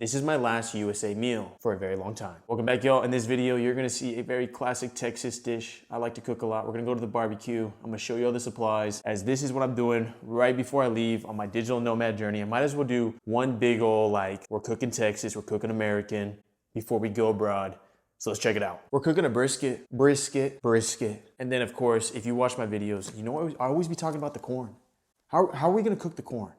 This is my last USA meal for a very long time. Welcome back, y'all. In this video, you're gonna see a very classic Texas dish I like to cook a lot. We're gonna go to the barbecue. I'm gonna show you all the supplies, as this is what I'm doing right before I leave on my digital nomad journey. I might as well do one big ol' like, we're cooking Texas, we're cooking American before we go abroad. So let's check it out. We're cooking a brisket. And then of course, if you watch my videos, you know I always be talking about the corn. How are we gonna cook the corn?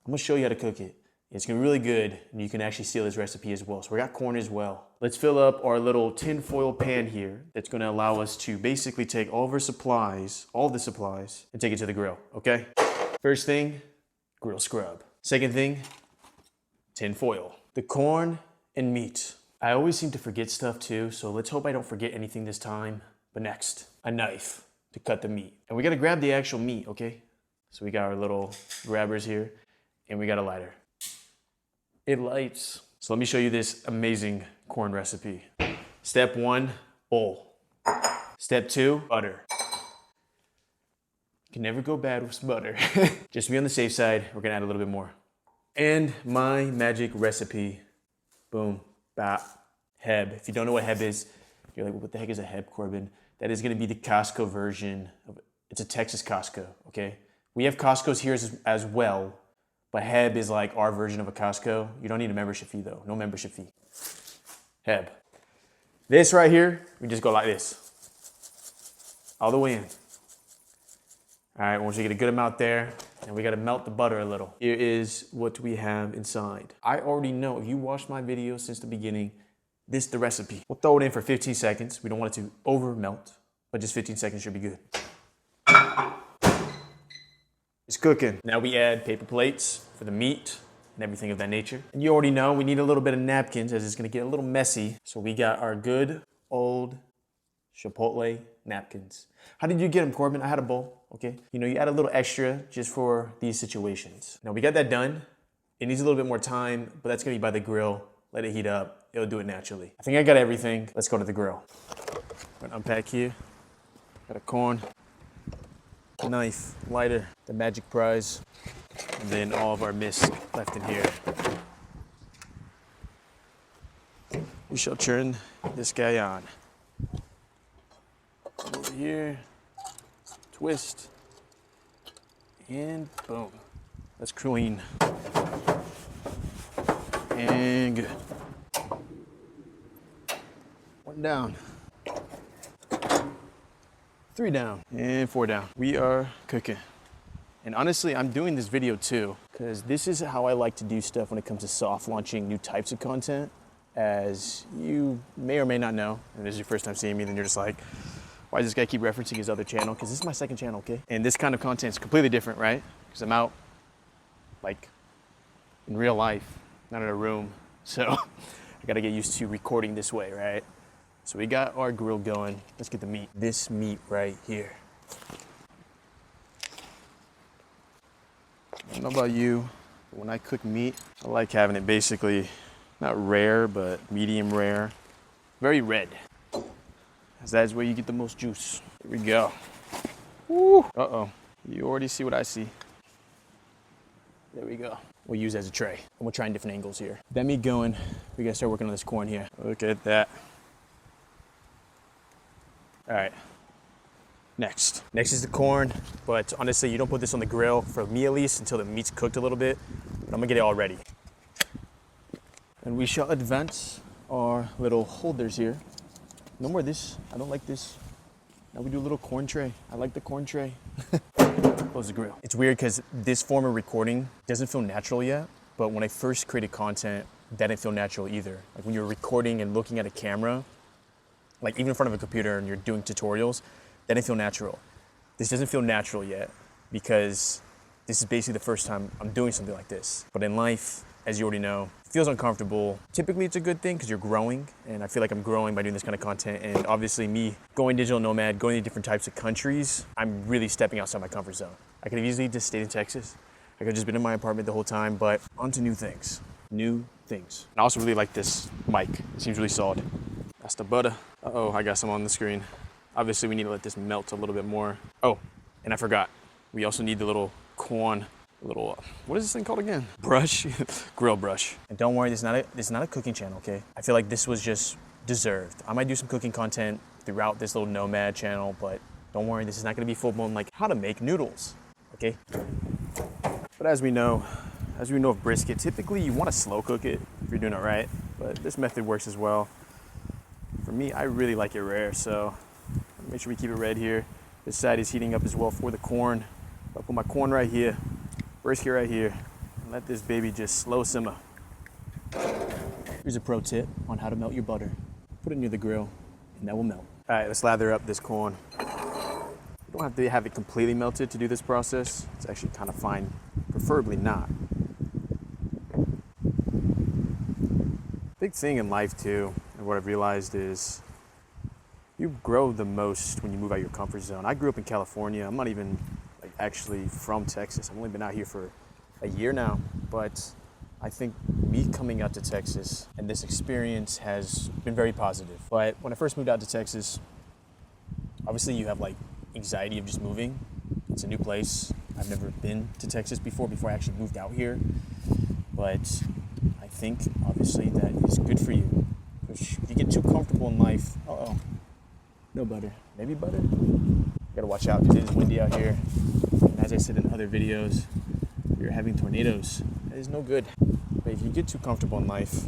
I'm gonna show you how to cook it. It's gonna be really good, and you can actually steal this recipe as well. So we got corn as well. Let's fill up our little tin foil pan here. That's gonna allow us to basically take all of our supplies, all the supplies, and take it to the grill, okay? First thing, grill scrub. Second thing, tin foil. The corn and meat. I always seem to forget stuff too, so let's hope I don't forget anything this time. But next, a knife to cut the meat. And we gotta grab the actual meat, okay? So we got our little grabbers here, and we got a lighter. It lights. So let me show you this amazing corn recipe. Step 1, bowl. Step 2, butter. You can never go bad with butter. Just to be on the safe side, we're gonna add a little bit more. And my magic recipe, boom. Heb. If you don't know what Heb is, you're like, well, what the heck is a Heb, Corbin? That is gonna be the Costco version of it. It's a Texas Costco, okay? We have Costco's here as well, but Heb is like our version of a Costco. You don't need a membership fee though, no membership fee. Heb. This right here, we just go like this. All the way in. All right, once you get a good amount there, and we gotta melt the butter a little. Here is what we have inside. I already know, if you watched my video since the beginning, this is the recipe. We'll throw it in for 15 seconds. We don't want it to over melt, but just 15 seconds should be good. It's cooking. Now we add paper plates for the meat and everything of that nature. And you already know we need a little bit of napkins as it's gonna get a little messy. So we got our good old Chipotle napkins. How did you get them, Corbin? I had a bowl, okay? You know, you add a little extra just for these situations. Now we got that done. It needs a little bit more time, but that's gonna be by the grill. Let it heat up, it'll do it naturally. I think I got everything. Let's go to the grill. I'm gonna unpack here. Got a corn, knife, lighter, the magic prize, and then all of our mist left in here. We shall turn this guy on. Over here, twist, and boom. That's clean. And good. 1 down. 3 down, and 4 down. We are cooking. And honestly, I'm doing this video too, because this is how I like to do stuff when it comes to soft launching new types of content. As you may or may not know, and this is your first time seeing me, then you're just like, why does this guy keep referencing his other channel? Because this is my second channel, okay? And this kind of content is completely different, right? Because I'm out, like, in real life, not in a room. So I gotta get used to recording this way, right? So we got our grill going. Let's get the meat. This meat right here. I don't know about you, but when I cook meat, I like having it basically, not rare, but medium rare. Very red. As that is where you get the most juice. Here we go. Woo! Uh-oh. You already see what I see. There we go. We'll use it as a tray. And we'll try in different angles here. That meat going, we gotta start working on this corn here. Look at that. All right. Next is the corn, but honestly, you don't put this on the grill, for me at least, until the meat's cooked a little bit. But I'm gonna get it all ready. And we shall advance our little holders here. No more of this. I don't like this. Now we do a little corn tray. I like the corn tray. Close the grill. It's weird because this form of recording doesn't feel natural yet, but when I first created content, that didn't feel natural either. Like when you're recording and looking at a camera, like even in front of a computer and you're doing tutorials, that didn't feel natural. This doesn't feel natural yet because this is basically the first time I'm doing something like this. But in life, as you already know, it feels uncomfortable. Typically it's a good thing because you're growing, and I feel like I'm growing by doing this kind of content. And obviously me going digital nomad, going to different types of countries, I'm really stepping outside my comfort zone. I could have easily just stayed in Texas. I could have just been in my apartment the whole time, but onto new things. New things. I also really like this mic. It seems really solid. That's the butter. Uh-oh, I got some on the screen. Obviously we need to let this melt a little bit more. Oh, and I forgot. We also need the little corn little, what is this thing called again? Brush, grill brush. And don't worry, this is not a cooking channel, okay? I feel like this was just deserved. I might do some cooking content throughout this little nomad channel, but don't worry, this is not gonna be full-blown like how to make noodles, okay? But as we know of brisket, typically you wanna slow cook it if you're doing it right, but this method works as well. For me, I really like it rare, so make sure we keep it red here. This side is heating up as well for the corn. I'll put my corn right here, brisket right here, and let this baby just slow simmer. Here's a pro tip on how to melt your butter. Put it near the grill, and that will melt. All right, let's lather up this corn. You don't have to have it completely melted to do this process. It's actually kind of fine, preferably not. Big thing in life too, and what I've realized is you grow the most when you move out of your comfort zone. I grew up in California. I'm not even like actually from Texas. I've only been out here for a year now, but I think me coming out to Texas and this experience has been very positive. But when I first moved out to Texas, obviously you have like anxiety of just moving. It's a new place. I've never been to Texas before I actually moved out here. But I think obviously that is good for you. If you get too comfortable in life, no butter, maybe butter. You gotta watch out because it is windy out here. And as I said in other videos, you're having tornadoes. That is no good. But if you get too comfortable in life,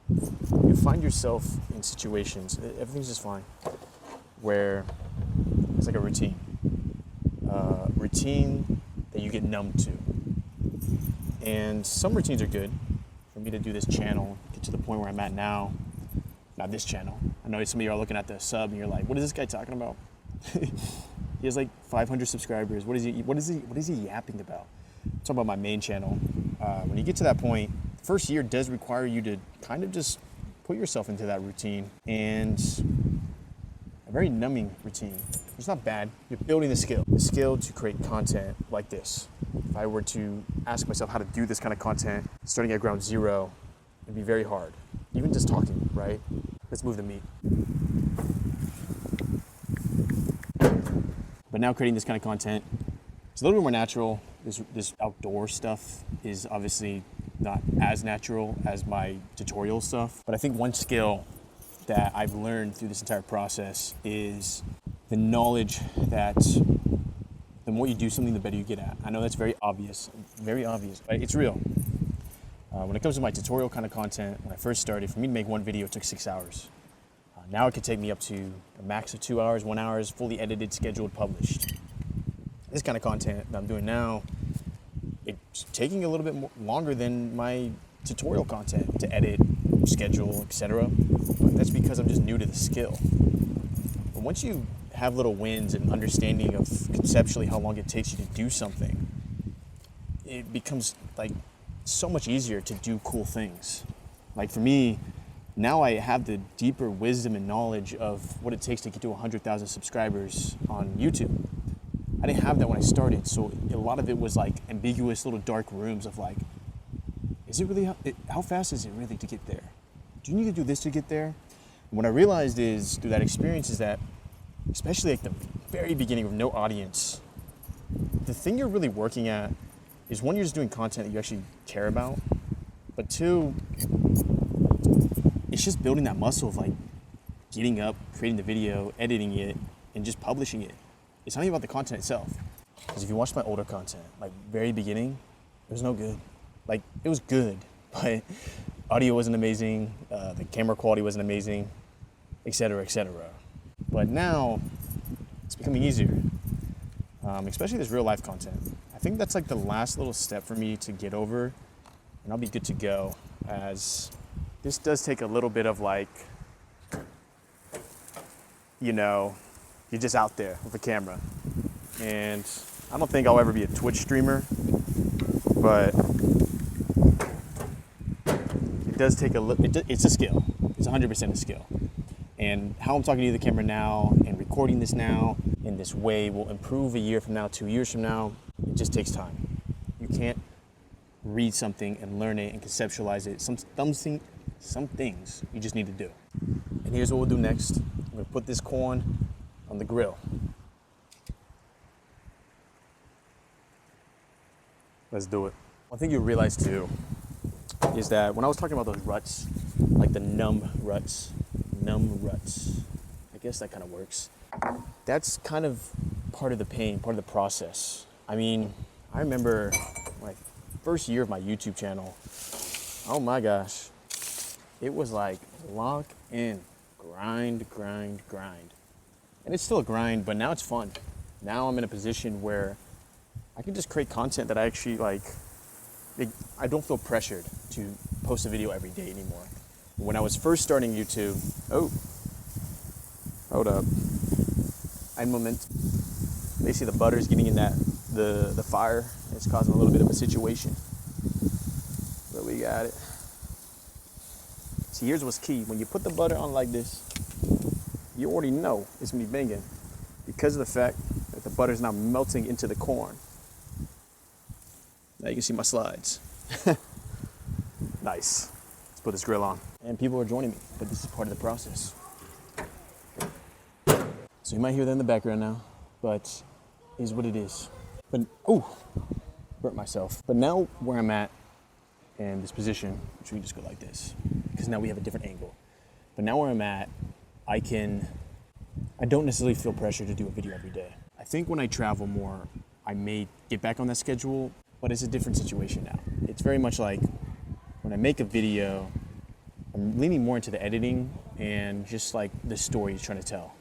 you find yourself in situations, everything's just fine, where it's like a routine. Routine that you get numb to. And some routines are good. For me to do this channel, get to the point where I'm at now, not this channel. I know some of you are looking at the sub and you're like, what is this guy talking about? He has like 500 subscribers. What is he yapping about? I'm talking about my main channel. When you get to that point, the first year does require you to kind of just put yourself into that routine, and a very numbing routine. It's not bad. You're building the skill to create content like this. If I were to ask myself how to do this kind of content, starting at ground zero, it'd be very hard. Even just talking, right? Let's move the meat. But now creating this kind of content, it's a little bit more natural. This outdoor stuff is obviously not as natural as my tutorial stuff. But I think one skill that I've learned through this entire process is the knowledge that the more you do something, the better you get at. I know that's very obvious, but it's real. When it comes to my tutorial kind of content, when I first started, for me to make one video, it took 6 hours. Now it could take me up to a max of 2 hours, 1 hour, fully edited, scheduled, published. This kind of content that I'm doing now, it's taking a little bit longer than my tutorial content to edit, schedule, etc. But that's because I'm just new to the skill. But once you have little wins and understanding of conceptually how long it takes you to do something, it becomes like so much easier to do cool things. Like for me, now I have the deeper wisdom and knowledge of what it takes to get to 100,000 subscribers on YouTube. I didn't have that when I started, so a lot of it was like ambiguous little dark rooms of like, is it really, how fast is it really to get there? Do you need to do this to get there? And what I realized is through that experience is that, especially at the very beginning with no audience, the thing you're really working at is one, you're just doing content that you actually care about, but two, it's just building that muscle of like getting up, creating the video, editing it, and just publishing it. It's not even about the content itself. Because if you watch my older content, like very beginning, it was no good. Like it was good, but audio wasn't amazing, the camera quality wasn't amazing, etc., etc. But now it's becoming easier, especially this real life content. I think that's like the last little step for me to get over, and I'll be good to go, as this does take a little bit of like, you know, you're just out there with a camera. And I don't think I'll ever be a Twitch streamer, but it does take it's a skill. It's 100% a skill. And how I'm talking to the camera now and recording this now in this way will improve a year from now, 2 years from now. It just takes time. You can't read something and learn it and conceptualize it. Some things you just need to do. And here's what we'll do next. I'm gonna put this corn on the grill. Let's do it. One thing you realize too is that when I was talking about those ruts, like the numb ruts, I guess that kind of works. That's kind of part of the pain, part of the process. I mean, I remember my first year of my YouTube channel. Oh my gosh. It was like lock in, grind. And it's still a grind, but now it's fun. Now I'm in a position where I can just create content that I actually like. I don't feel pressured to post a video every day anymore. When I was first starting YouTube, hold up. I moment. They see the butter's getting in the fire. It's causing a little bit of a situation. But we got it. See, here's what's key. When you put the butter on like this, you already know it's gonna be banging because of the fact that the butter is now melting into the corn. Now you can see my slides. Nice. Let's put this grill on. And people are joining me, but this is part of the process. So you might hear that in the background now, but it is what it is. But, burnt myself. But now where I'm at in this position, which we just go like this, because now we have a different angle. But now where I'm at, I don't necessarily feel pressure to do a video every day. I think when I travel more, I may get back on that schedule, but it's a different situation now. It's very much like when I make a video, I'm leaning more into the editing and just like the story you're trying to tell.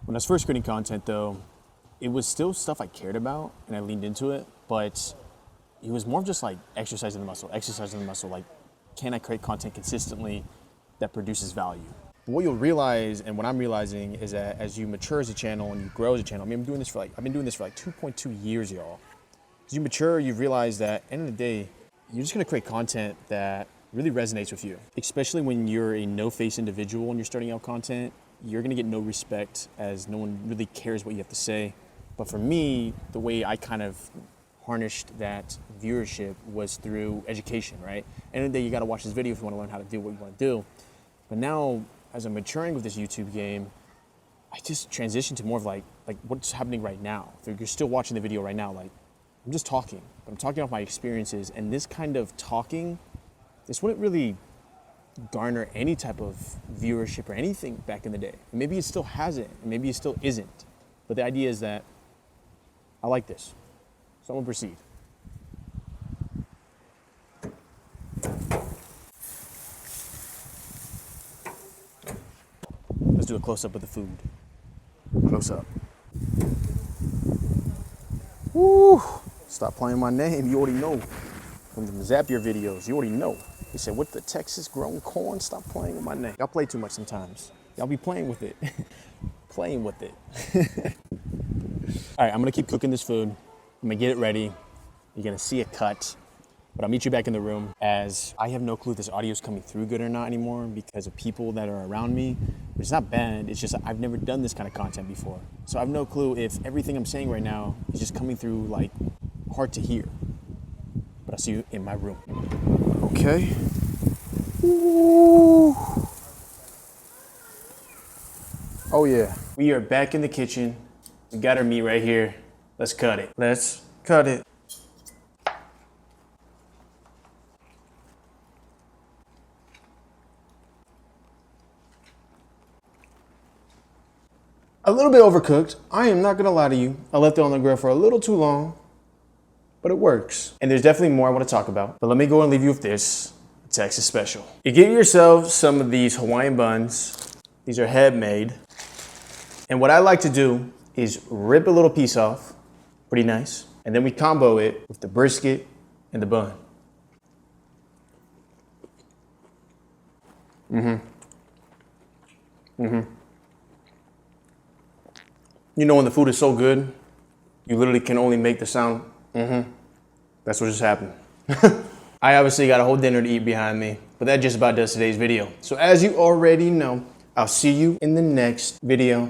When I was first creating content though, it was still stuff I cared about and I leaned into it, but it was more of just like exercising the muscle. Like, can I create content consistently that produces value? But what you'll realize, and what I'm realizing, is that as you mature as a channel and you grow as a channel, I mean, I've been doing this for like 2.2 years, y'all. As you mature, you realize that at the end of the day, you're just gonna create content that really resonates with you. Especially when you're a no-face individual and you're starting out content, you're gonna get no respect as no one really cares what you have to say. But for me, the way I kind of harnessed that viewership was through education, right? End of the day, you gotta watch this video if you wanna learn how to do what you wanna do. But now, as I'm maturing with this YouTube game, I just transitioned to more of like what's happening right now. If you're still watching the video right now, like, I'm just talking, but I'm talking off my experiences, and this kind of talking, this wouldn't really garner any type of viewership or anything back in the day. And maybe it still hasn't, and maybe it still isn't. But the idea is that I like this, so I'm gonna proceed. Let's do a close-up of the food. Close up. Woo! Stop playing my name, you already know. From the Zapier videos, you already know. He said, with the Texas grown corn, stop playing with my name. Y'all play too much sometimes. Y'all be playing with it. Playing with it. All right, I'm gonna keep cooking this food. I'm gonna get it ready. You're gonna see a cut, but I'll meet you back in the room as I have no clue if this audio is coming through good or not anymore because of people that are around me. But it's not bad, it's just I've never done this kind of content before. So I have no clue if everything I'm saying right now is just coming through like hard to hear. But I'll see you in my room. Okay. Ooh. Oh yeah. We are back in the kitchen. We got our meat right here. Let's cut it. Let's cut it. A little bit overcooked. I am not gonna lie to you. I left it on the grill for a little too long, but it works. And there's definitely more I wanna talk about, but let me go and leave you with this, Texas special. You get yourself some of these Hawaiian buns. These are head made. And what I like to do is rip a little piece off, pretty nice. And then we combo it with the brisket and the bun. You know when the food is so good, you literally can only make the sound, That's what just happened. I obviously got a whole dinner to eat behind me, but that just about does today's video. So as you already know, I'll see you in the next video.